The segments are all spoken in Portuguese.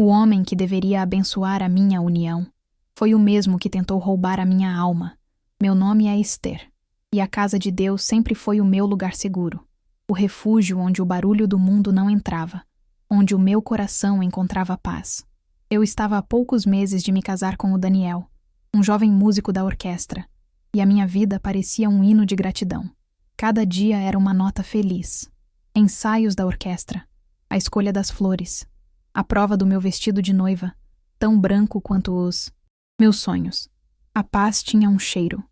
O homem que deveria abençoar a minha união foi o mesmo que tentou roubar a minha alma. Meu nome é Esther, e a casa de Deus sempre foi o meu lugar seguro, o refúgio onde o barulho do mundo não entrava, onde o meu coração encontrava paz. Eu estava há poucos meses de me casar com o Daniel, um jovem músico da orquestra, e a minha vida parecia um hino de gratidão. Cada dia era uma nota feliz. Ensaios da orquestra, a escolha das flores, a prova do meu vestido de noiva, tão branco quanto os meus sonhos. A paz tinha um cheiro.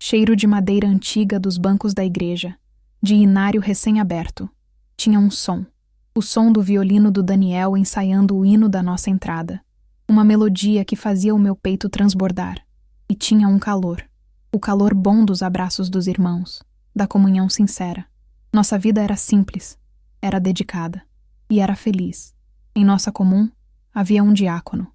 Cheiro de madeira antiga dos bancos da igreja, de inário recém-aberto. Tinha um som. O som do violino do Daniel ensaiando o hino da nossa entrada. Uma melodia que fazia o meu peito transbordar. E tinha um calor. O calor bom dos abraços dos irmãos, da comunhão sincera. Nossa vida era simples, era dedicada e era feliz. Em nossa comum havia um diácono,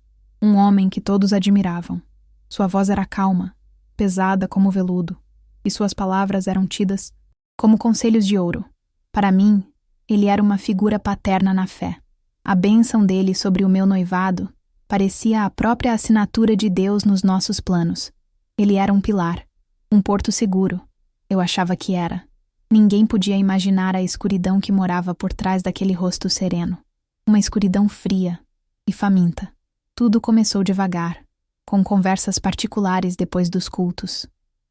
um homem que todos admiravam. Sua voz era calma, pesada como veludo, e suas palavras eram tidas como conselhos de ouro. Para mim, ele era uma figura paterna na fé. A bênção dele sobre o meu noivado parecia a própria assinatura de Deus nos nossos planos. Ele era um pilar, um porto seguro. Eu achava que era. Ninguém podia imaginar a escuridão que morava por trás daquele rosto sereno. Uma escuridão fria e faminta. Tudo começou devagar, com conversas particulares depois dos cultos,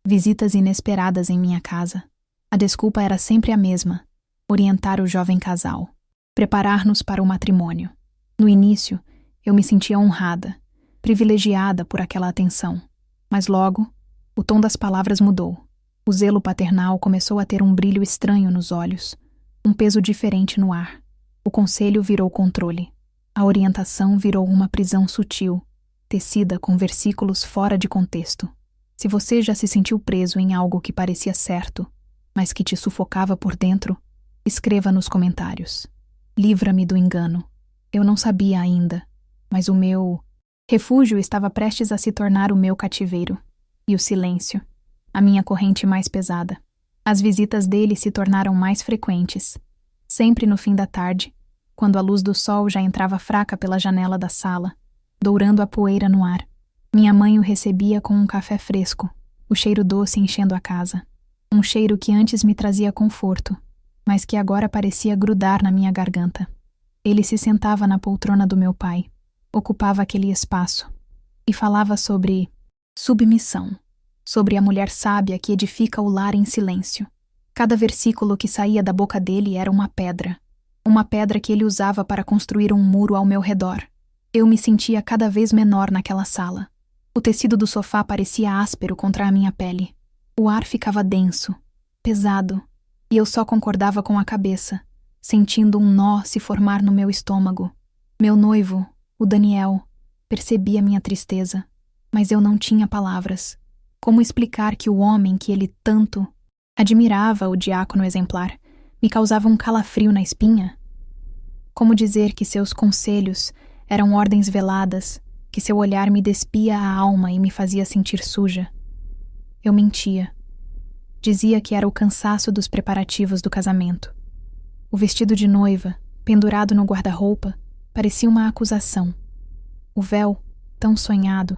visitas inesperadas em minha casa. A desculpa era sempre a mesma: orientar o jovem casal, preparar-nos para o matrimônio. No início, eu me sentia honrada, privilegiada por aquela atenção. Mas logo, o tom das palavras mudou. O zelo paternal começou a ter um brilho estranho nos olhos, um peso diferente no ar. O conselho virou controle. A orientação virou uma prisão sutil, tecida com versículos fora de contexto. Se você já se sentiu preso em algo que parecia certo, mas que te sufocava por dentro, escreva nos comentários. Livra-me do engano. Eu não sabia ainda, mas o meu refúgio estava prestes a se tornar o meu cativeiro. E o silêncio, a minha corrente mais pesada. As visitas dele se tornaram mais frequentes. Sempre no fim da tarde, quando a luz do sol já entrava fraca pela janela da sala, dourando a poeira no ar. Minha mãe o recebia com um café fresco, o cheiro doce enchendo a casa. Um cheiro que antes me trazia conforto, mas que agora parecia grudar na minha garganta. Ele se sentava na poltrona do meu pai, ocupava aquele espaço, e falava sobre submissão, sobre a mulher sábia que edifica o lar em silêncio. Cada versículo que saía da boca dele era uma pedra que ele usava para construir um muro ao meu redor. Eu me sentia cada vez menor naquela sala. O tecido do sofá parecia áspero contra a minha pele. O ar ficava denso, pesado, e eu só concordava com a cabeça, sentindo um nó se formar no meu estômago. Meu noivo, o Daniel, percebia minha tristeza, mas eu não tinha palavras. Como explicar que o homem que ele tanto admirava, o diácono exemplar, me causava um calafrio na espinha? Como dizer que seus conselhos eram ordens veladas, que seu olhar me despia a alma e me fazia sentir suja? Eu mentia. Dizia que era o cansaço dos preparativos do casamento. O vestido de noiva, pendurado no guarda-roupa, parecia uma acusação. O véu, tão sonhado,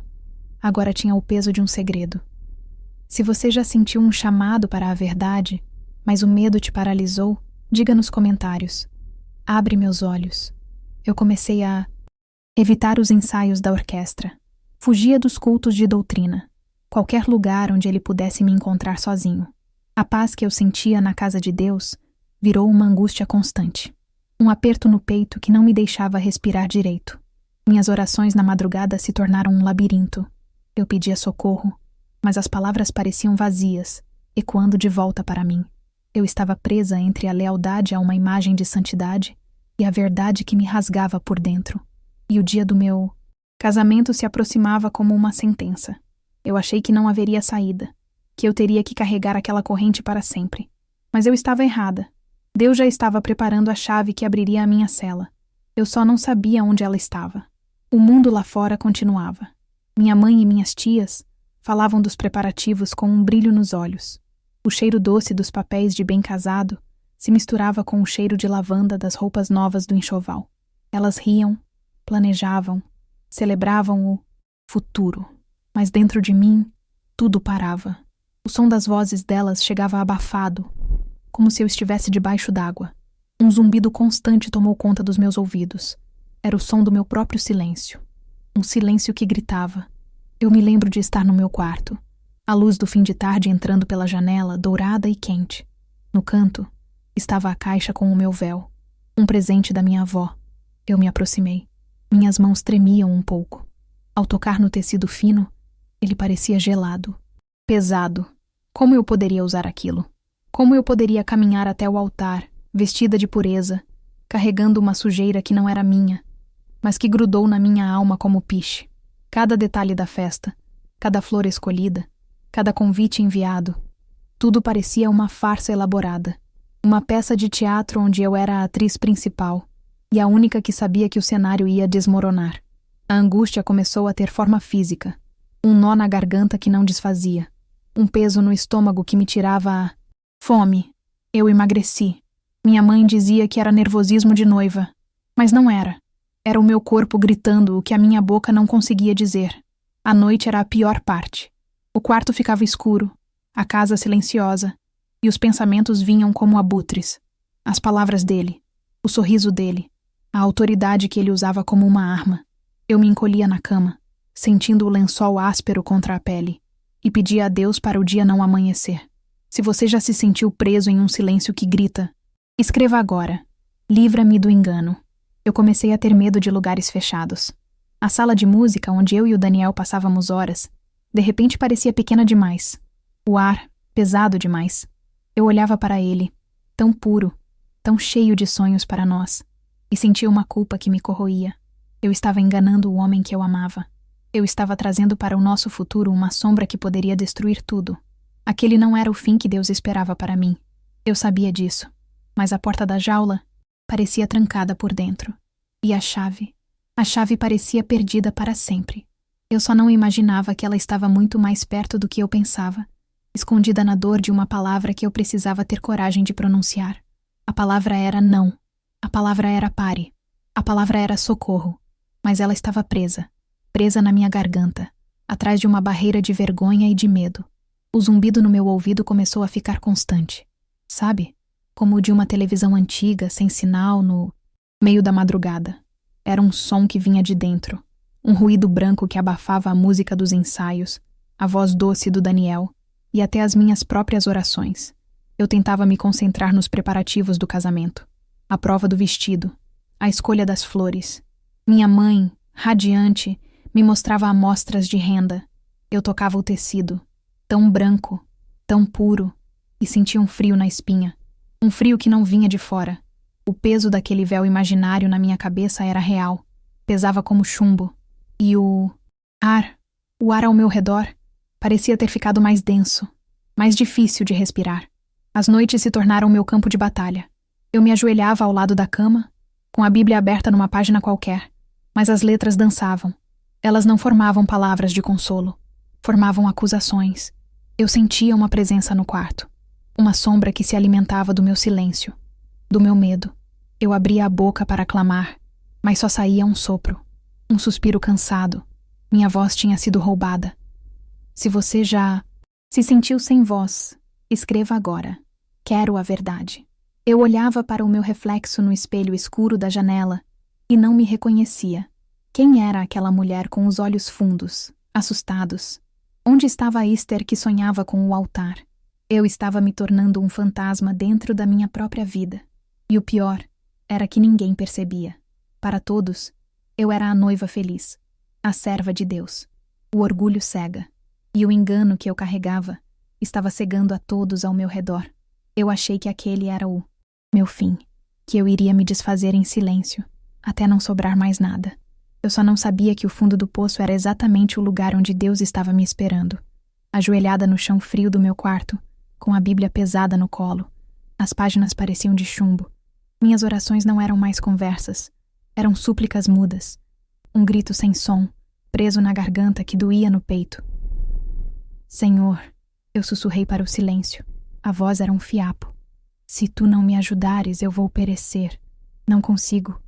agora tinha o peso de um segredo. Se você já sentiu um chamado para a verdade, mas o medo te paralisou, diga nos comentários. Abre meus olhos. Eu comecei a evitar os ensaios da orquestra. Fugia dos cultos de doutrina. Qualquer lugar onde ele pudesse me encontrar sozinho. A paz que eu sentia na casa de Deus virou uma angústia constante. Um aperto no peito que não me deixava respirar direito. Minhas orações na madrugada se tornaram um labirinto. Eu pedia socorro, mas as palavras pareciam vazias, ecoando de volta para mim. Eu estava presa entre a lealdade a uma imagem de santidade e a verdade que me rasgava por dentro. E o dia do meu casamento se aproximava como uma sentença. Eu achei que não haveria saída, que eu teria que carregar aquela corrente para sempre. Mas eu estava errada. Deus já estava preparando a chave que abriria a minha cela. Eu só não sabia onde ela estava. O mundo lá fora continuava. Minha mãe e minhas tias falavam dos preparativos com um brilho nos olhos. O cheiro doce dos papéis de bem casado se misturava com o cheiro de lavanda das roupas novas do enxoval. Elas riam, planejavam, celebravam o futuro. Mas dentro de mim, tudo parava. O som das vozes delas chegava abafado, como se eu estivesse debaixo d'água. Um zumbido constante tomou conta dos meus ouvidos. Era o som do meu próprio silêncio. Um silêncio que gritava. Eu me lembro de estar no meu quarto. A luz do fim de tarde entrando pela janela, dourada e quente. No canto, estava a caixa com o meu véu. Um presente da minha avó. Eu me aproximei. Minhas mãos tremiam um pouco. Ao tocar no tecido fino, ele parecia gelado. Pesado. Como eu poderia usar aquilo? Como eu poderia caminhar até o altar, vestida de pureza, carregando uma sujeira que não era minha, mas que grudou na minha alma como piche. Cada detalhe da festa, cada flor escolhida, cada convite enviado, tudo parecia uma farsa elaborada, uma peça de teatro onde eu era a atriz principal e a única que sabia que o cenário ia desmoronar. A angústia começou a ter forma física, um nó na garganta que não desfazia, um peso no estômago que me tirava a fome. Eu emagreci. Minha mãe dizia que era nervosismo de noiva, mas não era. Era o meu corpo gritando o que a minha boca não conseguia dizer. A noite era a pior parte. O quarto ficava escuro, a casa silenciosa, e os pensamentos vinham como abutres. As palavras dele, o sorriso dele, a autoridade que ele usava como uma arma. Eu me encolhia na cama, sentindo o lençol áspero contra a pele, e pedia a Deus para o dia não amanhecer. Se você já se sentiu preso em um silêncio que grita, escreva agora. Livra-me do engano. Eu comecei a ter medo de lugares fechados. A sala de música, onde eu e o Daniel passávamos horas, de repente parecia pequena demais. O ar, pesado demais. Eu olhava para ele, tão puro, tão cheio de sonhos para nós, e sentia uma culpa que me corroía. Eu estava enganando o homem que eu amava. Eu estava trazendo para o nosso futuro uma sombra que poderia destruir tudo. Aquele não era o fim que Deus esperava para mim. Eu sabia disso, mas a porta da jaula parecia trancada por dentro. E a chave? A chave parecia perdida para sempre. Eu só não imaginava que ela estava muito mais perto do que eu pensava, escondida na dor de uma palavra que eu precisava ter coragem de pronunciar. A palavra era não. A palavra era pare. A palavra era socorro. Mas ela estava presa. Presa na minha garganta, atrás de uma barreira de vergonha e de medo. O zumbido no meu ouvido começou a ficar constante. Sabe? Como o de uma televisão antiga, sem sinal, no meio da madrugada. Era um som que vinha de dentro. Um ruído branco que abafava a música dos ensaios, a voz doce do Daniel e até as minhas próprias orações. Eu tentava me concentrar nos preparativos do casamento. A prova do vestido. A escolha das flores. Minha mãe, radiante, me mostrava amostras de renda. Eu tocava o tecido. Tão branco, tão puro, e sentia um frio na espinha. Um frio que não vinha de fora. O peso daquele véu imaginário na minha cabeça era real. Pesava como chumbo. E o ar ao meu redor, parecia ter ficado mais denso, mais difícil de respirar. As noites se tornaram meu campo de batalha. Eu me ajoelhava ao lado da cama, com a Bíblia aberta numa página qualquer, mas as letras dançavam. Elas não formavam palavras de consolo, formavam acusações. Eu sentia uma presença no quarto, uma sombra que se alimentava do meu silêncio, do meu medo. Eu abria a boca para clamar, mas só saía um sopro, um suspiro cansado. Minha voz tinha sido roubada. Se você já se sentiu sem voz, escreva agora. Quero a verdade. Eu olhava para o meu reflexo no espelho escuro da janela e não me reconhecia. Quem era aquela mulher com os olhos fundos, assustados? Onde estava a Esther que sonhava com o altar? Eu estava me tornando um fantasma dentro da minha própria vida. E o pior era que ninguém percebia. Para todos, eu era a noiva feliz, a serva de Deus. O orgulho cega, e o engano que eu carregava estava cegando a todos ao meu redor. Eu achei que aquele era o meu fim, que eu iria me desfazer em silêncio, até não sobrar mais nada. Eu só não sabia que o fundo do poço era exatamente o lugar onde Deus estava me esperando. Ajoelhada no chão frio do meu quarto, com a Bíblia pesada no colo, as páginas pareciam de chumbo. Minhas orações não eram mais conversas, eram súplicas mudas. Um grito sem som, preso na garganta que doía no peito. Senhor, eu sussurrei para o silêncio. A voz era um fiapo. Se tu não me ajudares, eu vou perecer. Não consigo.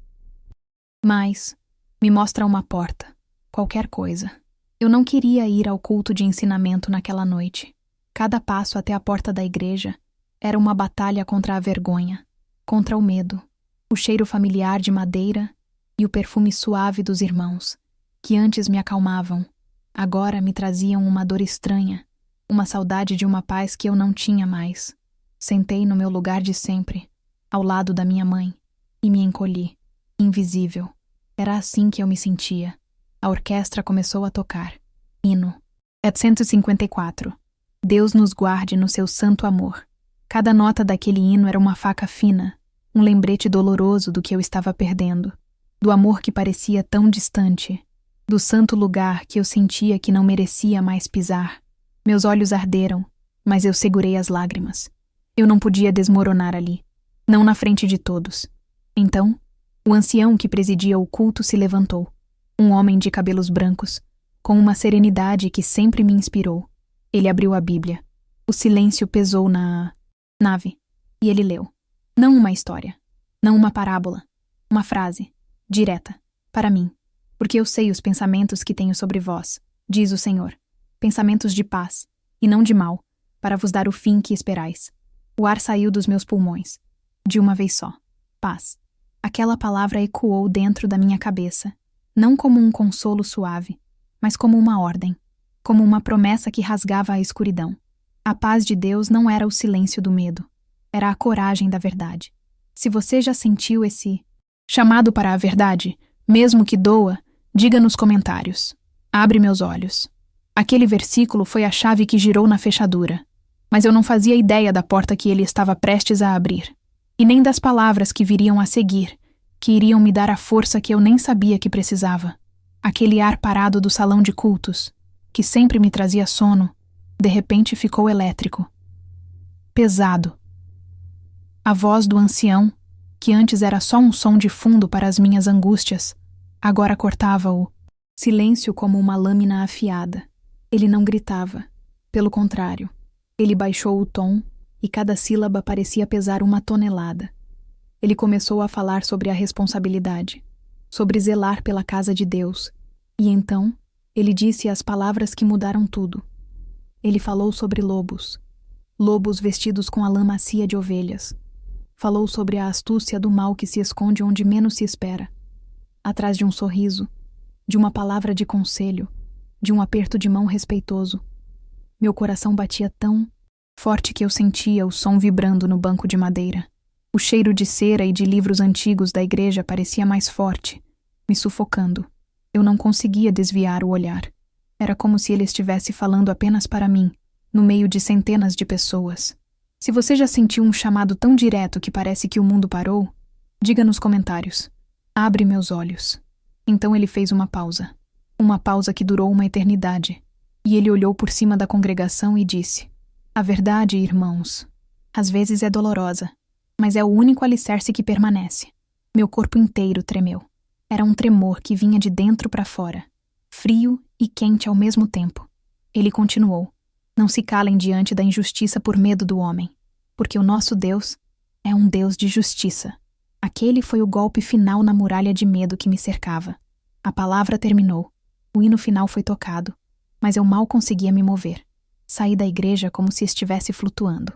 Mas Me mostra uma porta. Qualquer coisa. Eu não queria ir ao culto de ensinamento naquela noite. Cada passo até a porta da igreja era uma batalha contra a vergonha, contra o medo, o cheiro familiar de madeira e o perfume suave dos irmãos, que antes me acalmavam, agora me traziam uma dor estranha, uma saudade de uma paz que eu não tinha mais. Sentei no meu lugar de sempre, ao lado da minha mãe, e me encolhi, invisível. Era assim que eu me sentia. A orquestra começou a tocar. Hino. 754. Deus nos guarde no seu santo amor. Cada nota daquele hino era uma faca fina, um lembrete doloroso do que eu estava perdendo, do amor que parecia tão distante, do santo lugar que eu sentia que não merecia mais pisar. Meus olhos arderam, mas eu segurei as lágrimas. Eu não podia desmoronar ali, não na frente de todos. Então, o ancião que presidia o culto se levantou, um homem de cabelos brancos, com uma serenidade que sempre me inspirou. Ele abriu a Bíblia. O silêncio pesou na nave, e ele leu. Não uma história, não uma parábola, uma frase, direta, para mim, porque eu sei os pensamentos que tenho sobre vós, diz o Senhor, pensamentos de paz, e não de mal, para vos dar o fim que esperais. O ar saiu dos meus pulmões, de uma vez só. Paz. Aquela palavra ecoou dentro da minha cabeça, não como um consolo suave, mas como uma ordem, como uma promessa que rasgava a escuridão. A paz de Deus não era o silêncio do medo, era a coragem da verdade. Se você já sentiu esse chamado para a verdade, mesmo que doa, diga nos comentários. Abre meus olhos. Aquele versículo foi a chave que girou na fechadura, mas eu não fazia ideia da porta que ele estava prestes a abrir, e nem das palavras que viriam a seguir, que iriam me dar a força que eu nem sabia que precisava. Aquele ar parado do salão de cultos, que sempre me trazia sono, de repente ficou elétrico. Pesado. A voz do ancião, que antes era só um som de fundo para as minhas angústias, agora cortava o silêncio como uma lâmina afiada. Ele não gritava. Pelo contrário, ele baixou o tom e cada sílaba parecia pesar uma tonelada. Ele começou a falar sobre a responsabilidade, sobre zelar pela casa de Deus, e então ele disse as palavras que mudaram tudo. Ele falou sobre lobos, lobos vestidos com a lã macia de ovelhas. Falou sobre a astúcia do mal que se esconde onde menos se espera, atrás de um sorriso, de uma palavra de conselho, de um aperto de mão respeitoso. Meu coração batia tão forte que eu sentia o som vibrando no banco de madeira. O cheiro de cera e de livros antigos da igreja parecia mais forte, me sufocando. Eu não conseguia desviar o olhar. Era como se ele estivesse falando apenas para mim, no meio de centenas de pessoas. Se você já sentiu um chamado tão direto que parece que o mundo parou, diga nos comentários. Abre meus olhos. Então ele fez uma pausa que durou uma eternidade, e ele olhou por cima da congregação e disse: A verdade, irmãos, às vezes é dolorosa, mas é o único alicerce que permanece. Meu corpo inteiro tremeu. Era um tremor que vinha de dentro para fora, frio e quente ao mesmo tempo. Ele continuou: Não se calem diante da injustiça por medo do homem, porque o nosso Deus é um Deus de justiça. Aquele foi o golpe final na muralha de medo que me cercava. A palavra terminou. O hino final foi tocado, mas eu mal conseguia me mover. Saí da igreja como se estivesse flutuando.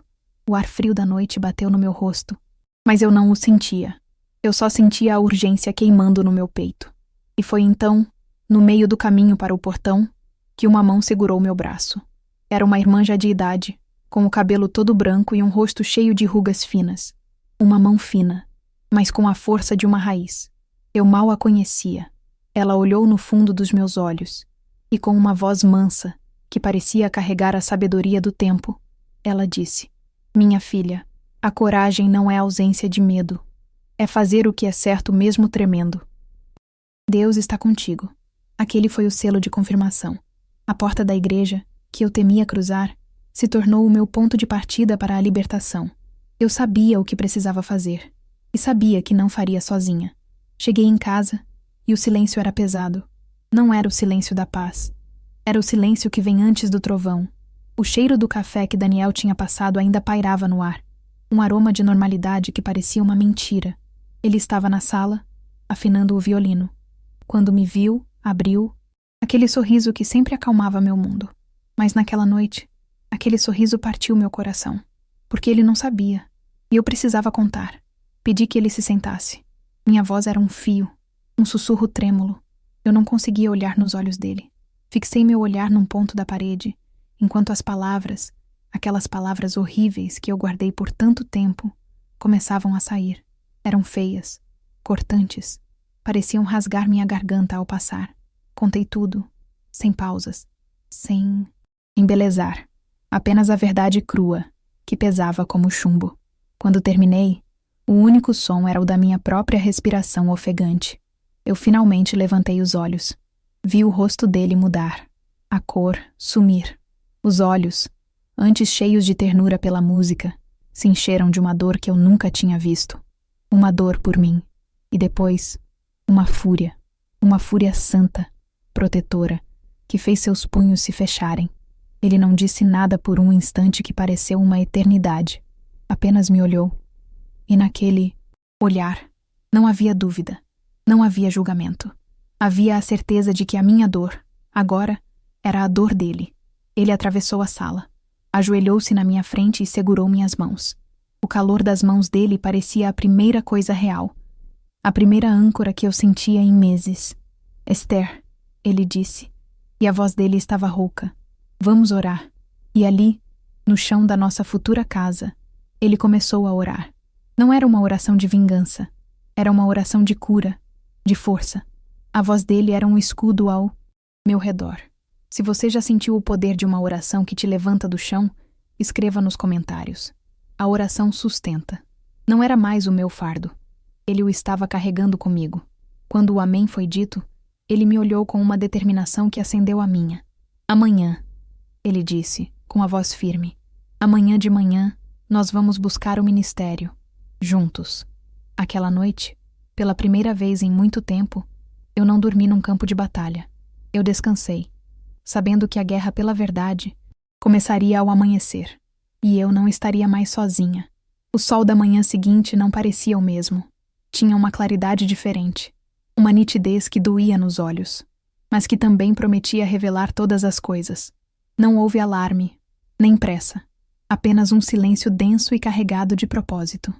O ar frio da noite bateu no meu rosto, mas eu não o sentia. Eu só sentia a urgência queimando no meu peito. E foi então, no meio do caminho para o portão, que uma mão segurou meu braço. Era uma irmã já de idade, com o cabelo todo branco e um rosto cheio de rugas finas. Uma mão fina, mas com a força de uma raiz. Eu mal a conhecia. Ela olhou no fundo dos meus olhos, e com uma voz mansa, que parecia carregar a sabedoria do tempo, ela disse: Minha filha, a coragem não é ausência de medo. É fazer o que é certo mesmo tremendo. Deus está contigo. Aquele foi o selo de confirmação. A porta da igreja, que eu temia cruzar, se tornou o meu ponto de partida para a libertação. Eu sabia o que precisava fazer, e sabia que não faria sozinha. Cheguei em casa, e o silêncio era pesado. Não era o silêncio da paz. Era o silêncio que vem antes do trovão. O cheiro do café que Daniel tinha passado ainda pairava no ar. Um aroma de normalidade que parecia uma mentira. Ele estava na sala, afinando o violino, Quando me viu, abriu, aquele sorriso que sempre acalmava meu mundo. Mas naquela noite, aquele sorriso partiu meu coração, porque ele não sabia, e eu precisava contar. Pedi que ele se sentasse. Minha voz era um fio, um sussurro trêmulo. Eu não conseguia olhar nos olhos dele. Fixei meu olhar num ponto da parede, enquanto as palavras, aquelas palavras horríveis que eu guardei por tanto tempo, começavam a sair. Eram feias, cortantes, pareciam rasgar minha garganta ao passar. Contei tudo, sem pausas, sem embelezar, apenas a verdade crua, que pesava como chumbo. Quando terminei, o único som era o da minha própria respiração ofegante. Eu finalmente levantei os olhos. Vi o rosto dele mudar, a cor sumir. Os olhos, antes cheios de ternura pela música, se encheram de uma dor que eu nunca tinha visto. Uma dor por mim. E depois, uma fúria santa, protetora, que fez seus punhos se fecharem. Ele não disse nada por um instante que pareceu uma eternidade. Apenas me olhou. E naquele olhar não havia dúvida, não havia julgamento. Havia a certeza de que a minha dor, agora, era a dor dele. Ele atravessou a sala, ajoelhou-se na minha frente e segurou minhas mãos. O calor das mãos dele parecia a primeira coisa real, a primeira âncora que eu sentia em meses. Esther, ele disse, e a voz dele estava rouca. Vamos orar. E ali, no chão da nossa futura casa, ele começou a orar. Não era uma oração de vingança, era uma oração de cura, de força. A voz dele era um escudo ao meu redor. Se você já sentiu o poder de uma oração que te levanta do chão, escreva nos comentários. A oração sustenta. Não era mais o meu fardo. Ele o estava carregando comigo. Quando o amém foi dito, ele me olhou com uma determinação que acendeu a minha. Amanhã, ele disse, com a voz firme. Amanhã de manhã, nós vamos buscar o ministério. Juntos. Aquela noite, pela primeira vez em muito tempo, eu não dormi num campo de batalha. Eu descansei, sabendo que a guerra pela verdade começaria ao amanhecer, e eu não estaria mais sozinha. O sol da manhã seguinte não parecia o mesmo. Tinha uma claridade diferente, uma nitidez que doía nos olhos, mas que também prometia revelar todas as coisas. Não houve alarme, nem pressa, apenas um silêncio denso e carregado de propósito.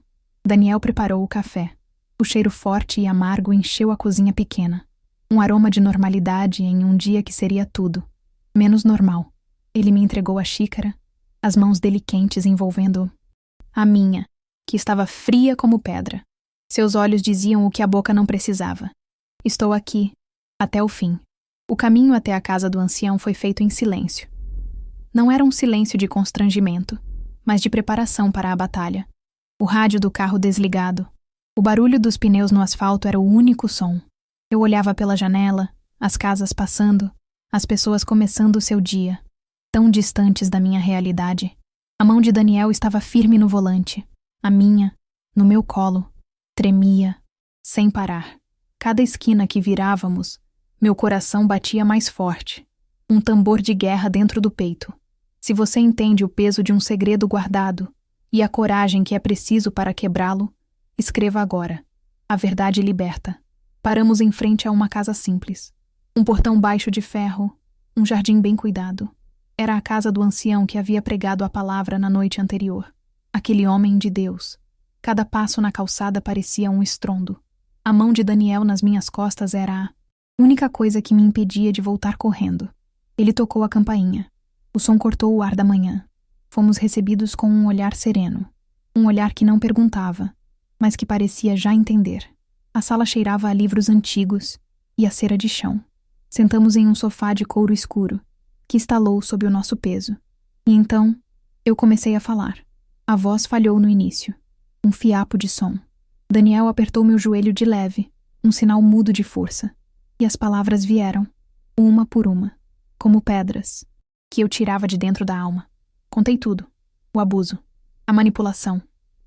Daniel preparou o café. O cheiro forte e amargo encheu a cozinha pequena. Um aroma de normalidade em um dia que seria tudo menos normal. Ele me entregou a xícara, as mãos dele quentes envolvendo a minha, que estava fria como pedra. Seus olhos diziam o que a boca não precisava. Estou aqui, até o fim. O caminho até a casa do ancião foi feito em silêncio. Não era um silêncio de constrangimento, mas de preparação para a batalha. O rádio do carro desligado. O barulho dos pneus no asfalto era o único som. Eu olhava pela janela, as casas passando, as pessoas começando o seu dia, tão distantes da minha realidade. A mão de Daniel estava firme no volante. A minha, no meu colo, tremia, sem parar. Cada esquina que virávamos, meu coração batia mais forte. Um tambor de guerra dentro do peito. Se você entende o peso de um segredo guardado e a coragem que é preciso para quebrá-lo, escreva agora. A verdade liberta. Paramos em frente a uma casa simples. Um portão baixo de ferro, um jardim bem cuidado. Era a casa do ancião que havia pregado a palavra na noite anterior. Aquele homem de Deus. Cada passo na calçada parecia um estrondo. A mão de Daniel nas minhas costas era a única coisa que me impedia de voltar correndo. Ele tocou a campainha. O som cortou o ar da manhã. Fomos recebidos com um olhar sereno. Um olhar que não perguntava, mas que parecia já entender. A sala cheirava a livros antigos e a cera de chão. Sentamos em um sofá de couro escuro, que estalou sob o nosso peso. E então, eu comecei a falar. A voz falhou no início. Um fiapo de som. Daniel apertou meu joelho de leve, um sinal mudo de força. E as palavras vieram, uma por uma, como pedras, que eu tirava de dentro da alma. Contei tudo. O abuso, a manipulação,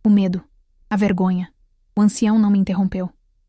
o medo, a vergonha. O ancião não me interrompeu.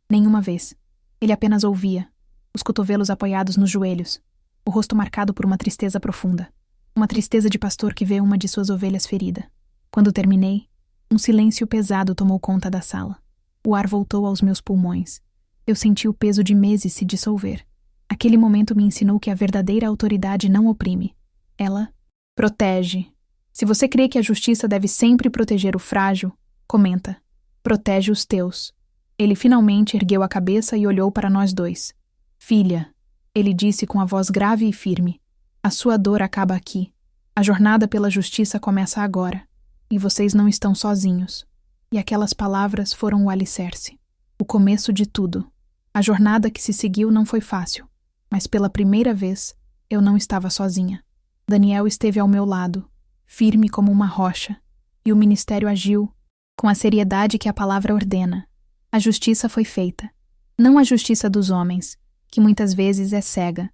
Nenhuma vez. Ele apenas ouvia, os cotovelos apoiados nos joelhos, o rosto marcado por uma tristeza profunda. Uma tristeza de pastor que vê uma de suas ovelhas ferida. Quando terminei, um silêncio pesado tomou conta da sala. O ar voltou aos meus pulmões. Eu senti o peso de meses se dissolver. Aquele momento me ensinou que a verdadeira autoridade não oprime. Ela protege. Se você crê que a justiça deve sempre proteger o frágil, comenta: protege os teus. Ele finalmente ergueu a cabeça e olhou para nós dois. Filha, ele disse com a voz grave e firme, a sua dor acaba aqui. A jornada pela justiça começa agora. E vocês não estão sozinhos. E aquelas palavras foram o alicerce. O começo de tudo. A jornada que se seguiu não foi fácil. Mas pela primeira vez, eu não estava sozinha. Daniel esteve ao meu lado, firme como uma rocha, e o ministério agiu com a seriedade que a palavra ordena. A justiça foi feita. Não a justiça dos homens, que muitas vezes é cega,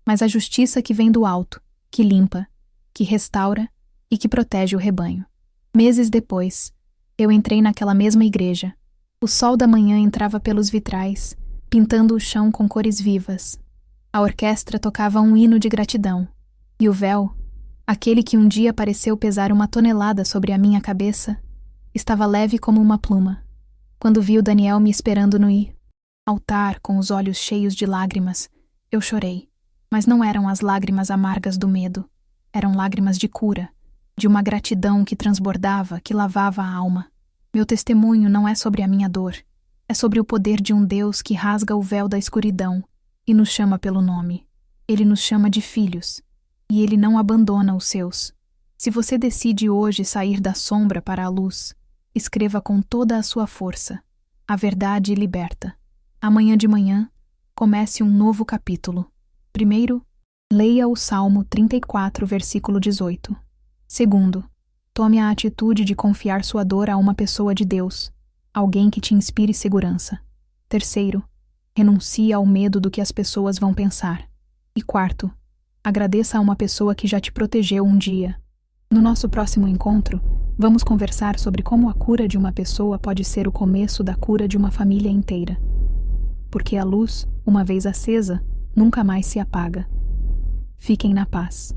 mas a justiça que vem do alto, que limpa, que restaura e que protege o rebanho. Meses depois, eu entrei naquela mesma igreja. O sol da manhã entrava pelos vitrais, pintando o chão com cores vivas. A orquestra tocava um hino de gratidão. E o véu, aquele que um dia pareceu pesar 1 tonelada sobre a minha cabeça, estava leve como uma pluma. Quando vi o Daniel me esperando no altar com os olhos cheios de lágrimas, eu chorei. Mas não eram as lágrimas amargas do medo. Eram lágrimas de cura, de uma gratidão que transbordava, que lavava a alma. Meu testemunho não é sobre a minha dor. É sobre o poder de um Deus que rasga o véu da escuridão e nos chama pelo nome. Ele nos chama de filhos. E ele não abandona os seus. Se você decide hoje sair da sombra para a luz, escreva com toda a sua força. A verdade liberta. Amanhã de manhã, comece um novo capítulo. Primeiro, leia o Salmo 34, versículo 18. Segundo, tome a atitude de confiar sua dor a uma pessoa de Deus, alguém que te inspire segurança. Terceiro, renuncie ao medo do que as pessoas vão pensar. E quarto, agradeça a uma pessoa que já te protegeu um dia. No nosso próximo encontro, vamos conversar sobre como a cura de uma pessoa pode ser o começo da cura de uma família inteira. Porque a luz, uma vez acesa, nunca mais se apaga. Fiquem na paz.